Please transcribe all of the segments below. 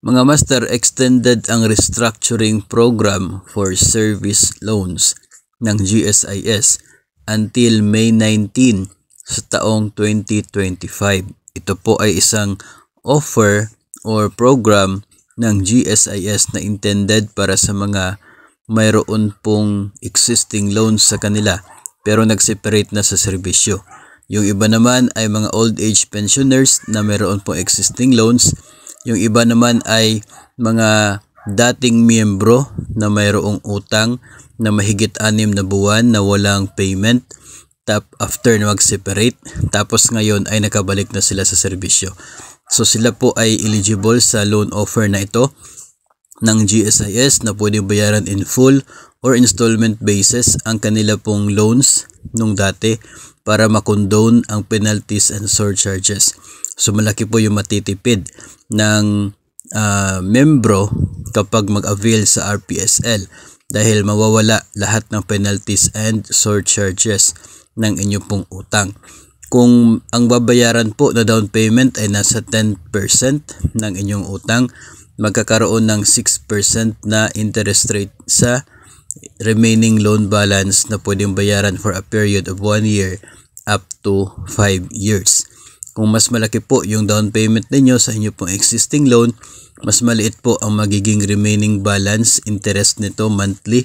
Mga master, extended ang restructuring program for service loans ng GSIS until May 19 sa taong 2025. Ito po ay isang offer or program ng GSIS na intended para sa mga mayroon pong existing loans sa kanila pero nag-separate na sa serbisyo. Yung iba naman ay mga old age pensioners na mayroon pong existing loans. Yung iba naman ay mga dating miyembro na mayroong utang na mahigit 6 na buwan na walang payment after na mag-separate, tapos ngayon ay nakabalik na sila sa serbisyo. So sila po ay eligible sa loan offer na ito ng GSIS na pwede bayaran in full or installment basis ang kanila pong loans nung dati para makondone ang penalties and surcharges. So malaki po yung matitipid ng membro kapag mag-avail sa RPSL dahil mawawala lahat ng penalties and surcharges ng inyong pong utang. Kung ang babayaran po na down payment ay nasa 10% ng inyong utang, magkakaroon ng 6% na interest rate sa remaining loan balance na pwedeng bayaran for a period of 1 year up to 5 years. Kung mas malaki po yung down payment ninyo sa inyo pong existing loan, mas maliit po ang magiging remaining balance interest nito monthly,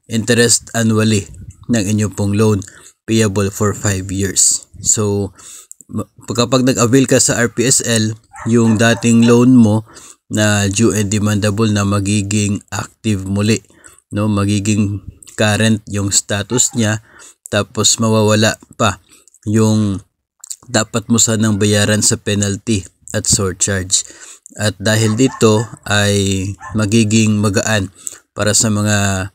interest annually ng inyong pong loan payable for 5 years. So kapag nag-avail ka sa RPSL, yung dating loan mo na due and demandable na magiging active muli, magiging current yung status niya, tapos mawawala pa yung dapat mo sanang bayaran sa penalty at surcharge. At dahil dito ay magiging magaan para sa mga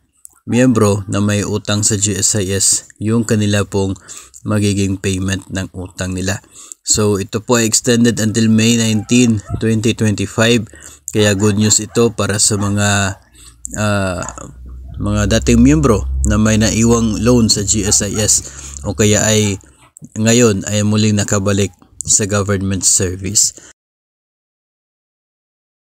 miyembro na may utang sa GSIS yung kanila pong magiging payment ng utang nila. So ito po ay extended until May 19, 2025. Kaya good news ito para sa mga dating miyembro na may naiwang loan sa GSIS o kaya ay ngayon ay muling nakabalik sa government service.